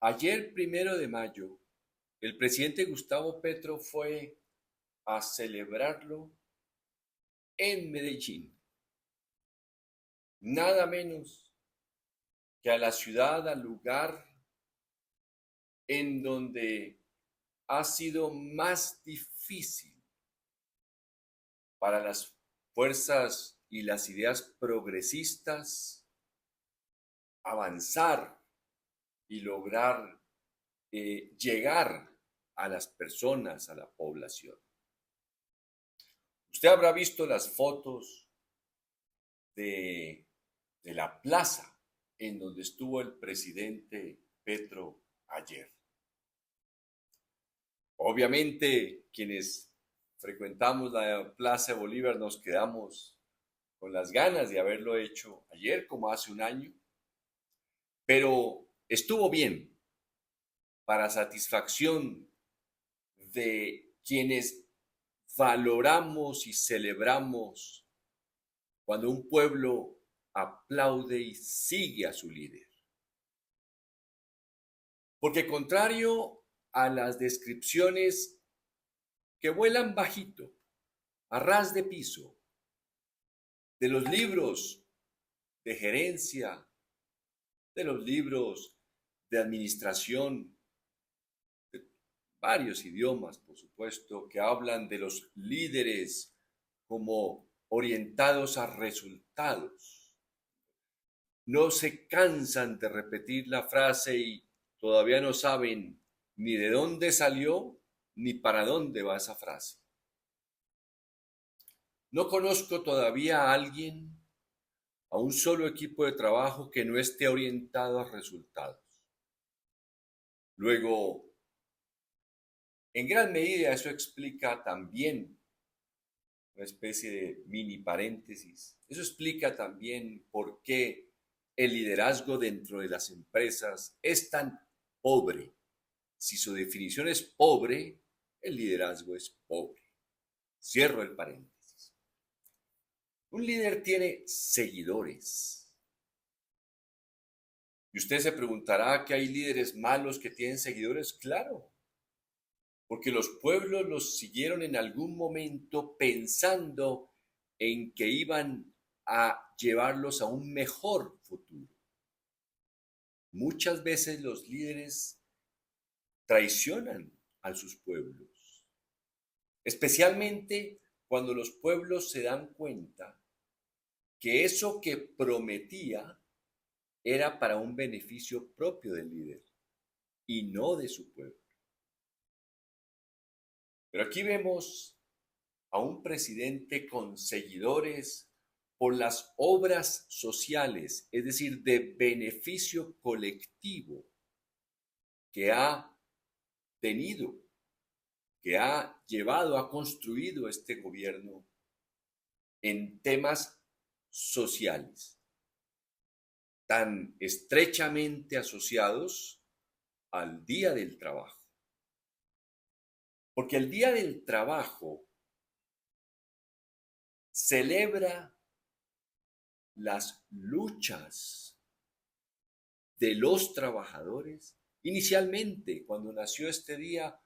Ayer, 1 de mayo, el presidente Gustavo Petro fue a celebrarlo en Medellín, nada menos que a la ciudad, al lugar en donde ha sido más difícil para las fuerzas y las ideas progresistas avanzar y lograr llegar a las personas, a la población. Usted habrá visto las fotos de, de la plaza en donde estuvo el presidente Petro ayer. Obviamente, quienes frecuentamos la Plaza de Bolívar nos quedamos con las ganas de haberlo hecho ayer, como hace un año, pero estuvo bien para satisfacción de quienes valoramos y celebramos cuando un pueblo aplaude y sigue a su líder. Porque contrario a las descripciones que vuelan bajito, a ras de piso, de los libros de gerencia, de los libros de administración, de varios idiomas, por supuesto, que hablan de los líderes como orientados a resultados. No se cansan de repetir la frase y todavía no saben ni de dónde salió ni para dónde va esa frase. No conozco todavía a alguien, a un solo equipo de trabajo que no esté orientado a resultados. Luego, en gran medida eso explica también una especie de mini paréntesis. Eso explica también por qué el liderazgo dentro de las empresas es tan pobre. Si su definición es pobre, el liderazgo es pobre. Cierro el paréntesis. Un líder tiene seguidores. Y usted se preguntará que hay líderes malos que tienen seguidores. Claro, porque los pueblos los siguieron en algún momento pensando en que iban a llevarlos a un mejor futuro. Muchas veces los líderes traicionan a sus pueblos, especialmente cuando los pueblos se dan cuenta que eso que prometía era para un beneficio propio del líder y no de su pueblo. Pero aquí vemos a un presidente con seguidores por las obras sociales, es decir, de beneficio colectivo que ha tenido, que ha llevado, ha construido este gobierno en temas sociales, tan estrechamente asociados al Día del Trabajo. Porque el Día del Trabajo celebra las luchas de los trabajadores, inicialmente cuando nació este día,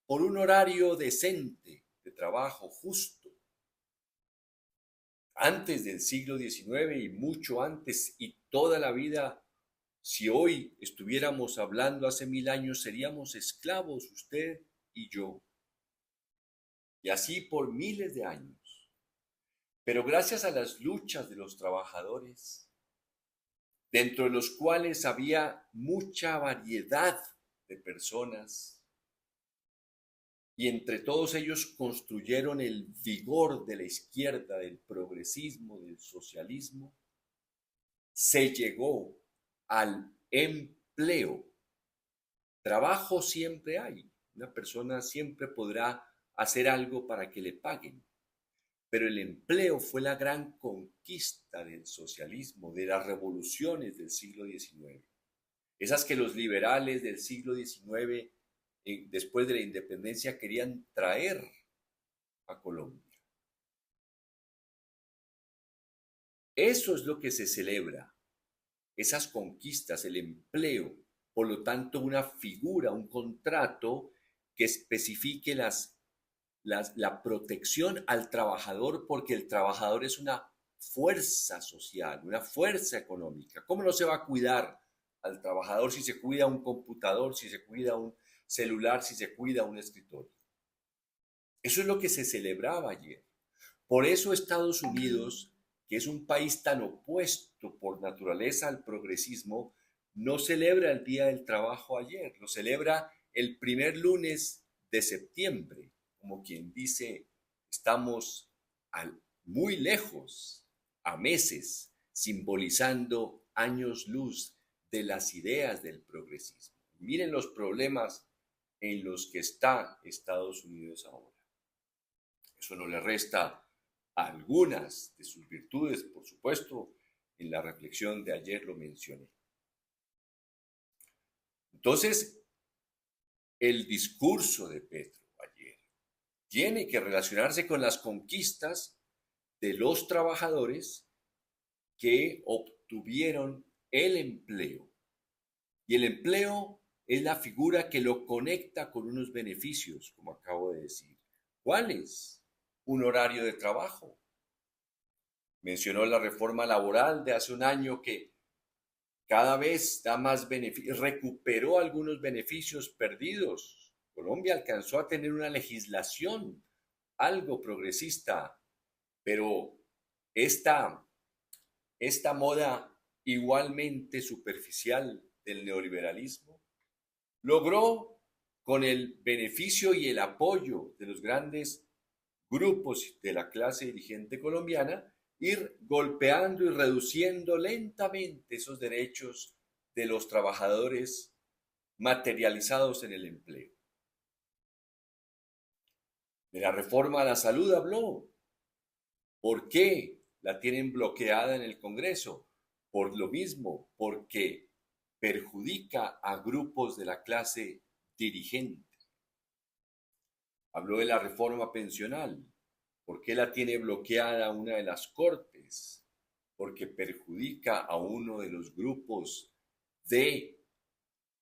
por un horario decente de trabajo justo. Antes del siglo XIX y mucho antes y toda la vida, si hoy estuviéramos hablando hace 1000 años, seríamos esclavos usted y yo. Y así por miles de años. Pero gracias a las luchas de los trabajadores, dentro de los cuales había mucha variedad de personas, y entre todos ellos construyeron el vigor de la izquierda, del progresismo, del socialismo, se llegó al empleo. Trabajo siempre hay, una persona siempre podrá hacer algo para que le paguen, pero el empleo fue la gran conquista del socialismo, de las revoluciones del siglo XIX. Esas que los liberales del siglo XIX, después de la independencia, querían traer a Colombia. Eso es lo que se celebra, esas conquistas, el empleo, por lo tanto, una figura, un contrato que especifique la protección al trabajador, porque el trabajador es una fuerza social, una fuerza económica. ¿Cómo no se va a cuidar al trabajador si se cuida un computador, si se cuida un celular, si se cuida un escritorio? Eso es lo que se celebraba ayer. Por eso Estados Unidos, que es un país tan opuesto por naturaleza al progresismo, no celebra el Día del Trabajo ayer, lo celebra el primer lunes de septiembre, como quien dice, estamos muy lejos, a meses, simbolizando años luz de las ideas del progresismo. Miren los problemas en los que está Estados Unidos ahora. Eso no le resta algunas de sus virtudes, por supuesto, en la reflexión de ayer lo mencioné. Entonces, el discurso de Petro ayer tiene que relacionarse con las conquistas de los trabajadores que obtuvieron el empleo. Y el empleo es la figura que lo conecta con unos beneficios, como acabo de decir. ¿Cuáles? Un horario de trabajo. Mencionó la reforma laboral de hace un año que cada vez da más beneficios, recuperó algunos beneficios perdidos. Colombia alcanzó a tener una legislación algo progresista, pero esta, esta moda igualmente superficial del neoliberalismo logró, con el beneficio y el apoyo de los grandes grupos de la clase dirigente colombiana, ir golpeando y reduciendo lentamente esos derechos de los trabajadores materializados en el empleo. De la reforma a la salud habló. ¿Por qué la tienen bloqueada en el Congreso? Por lo mismo, porque perjudica a grupos de la clase dirigente. Habló de la reforma pensional. ¿Por qué la tiene bloqueada una de las cortes? Porque perjudica a uno de los grupos de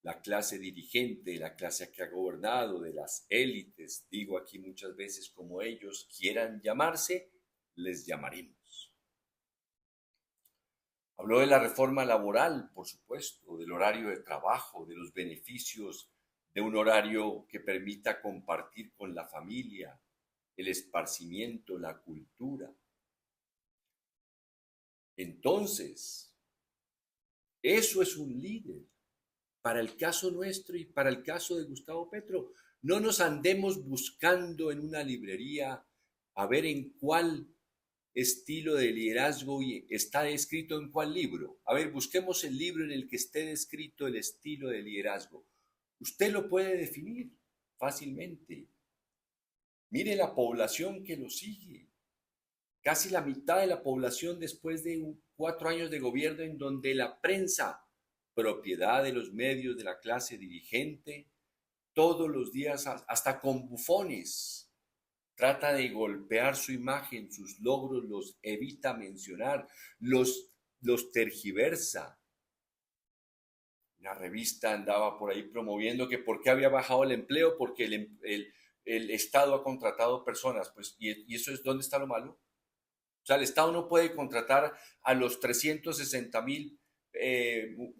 la clase dirigente, de la clase que ha gobernado, de las élites, digo aquí muchas veces como ellos quieran llamarse, les llamaremos. Habló de la reforma laboral, por supuesto, del horario de trabajo, de los beneficios de un horario que permita compartir con la familia, el esparcimiento, la cultura. Entonces, eso es un líder. Para el caso nuestro y para el caso de Gustavo Petro, no nos andemos buscando en una librería a ver en cuál estilo de liderazgo está descrito en cuál libro. A ver, busquemos el libro en el que esté descrito el estilo de liderazgo. Usted lo puede definir fácilmente. Mire la población que lo sigue. Casi la mitad de la población después de 4 años de gobierno en donde la prensa, propiedad de los medios de la clase dirigente, todos los días, hasta con bufones, trata de golpear su imagen, sus logros los evita mencionar, los tergiversa. Una revista andaba por ahí promoviendo que por qué había bajado el empleo, porque el Estado ha contratado personas. Pues, ¿y eso es dónde está lo malo? O sea, el Estado no puede contratar a los 360,000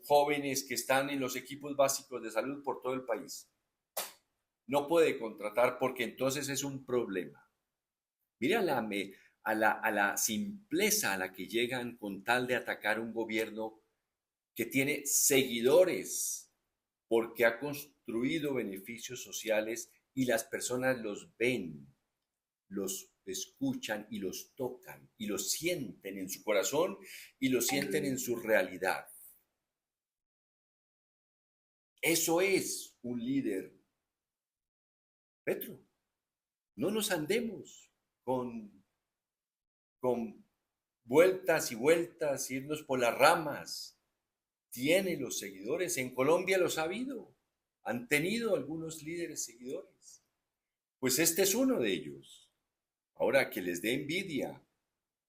jóvenes que están en los equipos básicos de salud por todo el país. No puede contratar porque entonces es un problema. Mira a la simpleza a la que llegan con tal de atacar un gobierno que tiene seguidores porque ha construido beneficios sociales y las personas los ven, los escuchan y los tocan y los sienten en su corazón y los sienten en su realidad. Eso es un líder. Petro, no nos andemos con vueltas y vueltas, irnos por las ramas. Tiene los seguidores. En Colombia los ha habido. Han tenido algunos líderes seguidores. Pues este es uno de ellos. Ahora, que les dé envidia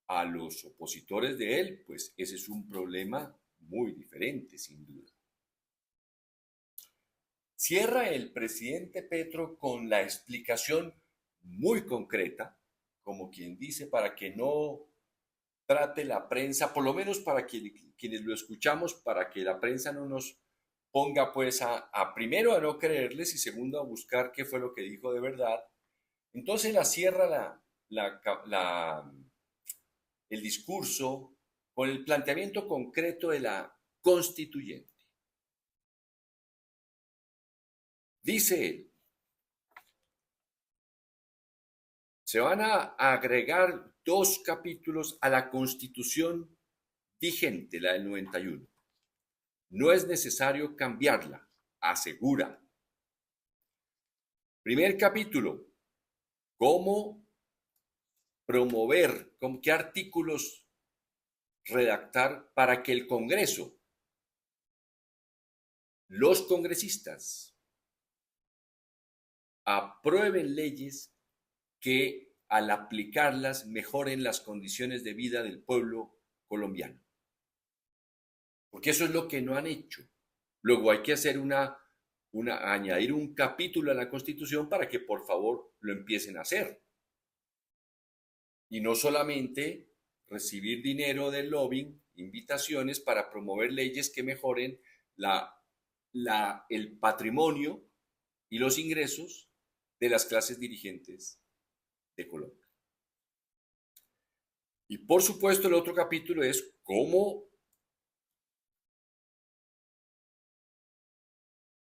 a los opositores de él, pues ese es un problema muy diferente, sin duda. Cierra el presidente Petro con la explicación muy concreta, como quien dice, para que no trate la prensa, por lo menos para quienes lo escuchamos, para que la prensa no nos ponga pues primero a no creerles y segundo a buscar qué fue lo que dijo de verdad. Entonces la cierra el discurso con el planteamiento concreto de la constituyente. Dice él, se van a agregar 2 capítulos a la Constitución vigente, la del 91. No es necesario cambiarla, asegura. Primer capítulo, cómo promover, con qué artículos redactar para que el Congreso, los congresistas, aprueben leyes que al aplicarlas mejoren las condiciones de vida del pueblo colombiano. Porque eso es lo que no han hecho. Luego hay que hacer añadir un capítulo a la Constitución para que por favor lo empiecen a hacer. Y no solamente recibir dinero del lobbying, invitaciones para promover leyes que mejoren el patrimonio y los ingresos de las clases dirigentes de Colombia. Y por supuesto el otro capítulo es cómo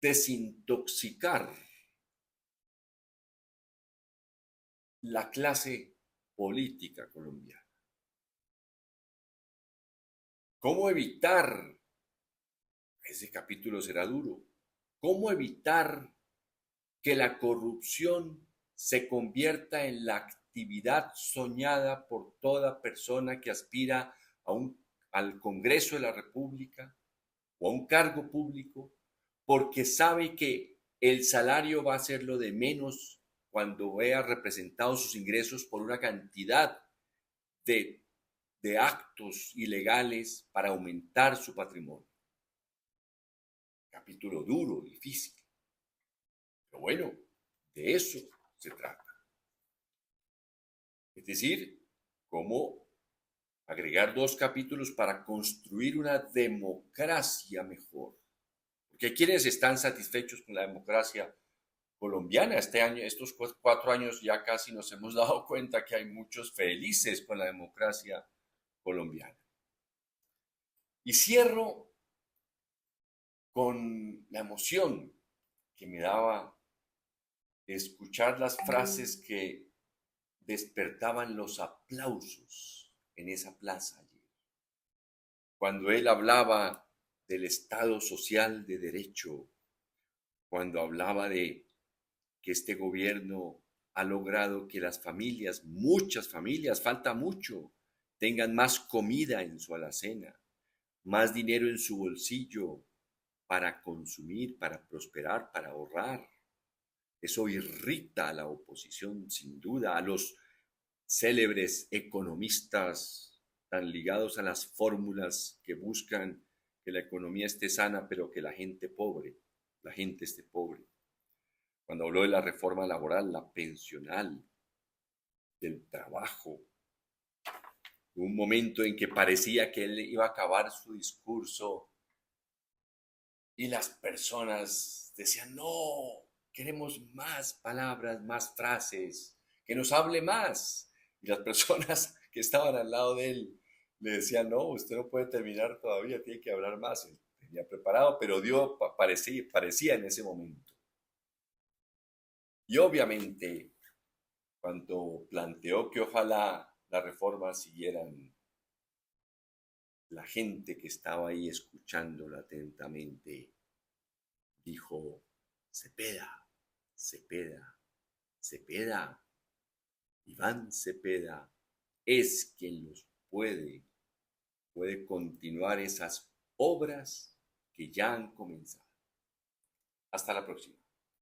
desintoxicar la clase política colombiana. ¿Cómo evitar? Ese capítulo será duro. ¿Cómo evitar que la corrupción se convierta en la actividad soñada por toda persona que aspira al Congreso de la República o a un cargo público, porque sabe que el salario va a ser lo de menos cuando vea representados sus ingresos por una cantidad de actos ilegales para aumentar su patrimonio? Capítulo duro, difícil. Pero bueno, de eso se trata. Es decir, cómo agregar 2 capítulos para construir una democracia mejor. Porque hay quienes están satisfechos con la democracia colombiana. Este año, estos 4 años ya casi nos hemos dado cuenta que hay muchos felices con la democracia colombiana. Y cierro con la emoción que me daba escuchar las frases que despertaban los aplausos en esa plaza ayer. Cuando él hablaba del Estado social de derecho, cuando hablaba de que este gobierno ha logrado que las familias, muchas familias, falta mucho, tengan más comida en su alacena, más dinero en su bolsillo para consumir, para prosperar, para ahorrar. Eso irrita a la oposición, sin duda, a los célebres economistas tan ligados a las fórmulas que buscan que la economía esté sana, pero que la gente esté pobre. Cuando habló de la reforma laboral, la pensional, del trabajo, un momento en que parecía que él iba a acabar su discurso y las personas decían, no, queremos más palabras, más frases, que nos hable más. Y las personas que estaban al lado de él le decían, no, usted no puede terminar todavía, tiene que hablar más. Él tenía preparado, pero parecía en ese momento. Y obviamente, cuando planteó que ojalá la reforma siguieran, la gente que estaba ahí escuchándola atentamente dijo, Cepeda, Cepeda, Cepeda, Iván Cepeda es quien los puede continuar esas obras que ya han comenzado. Hasta la próxima.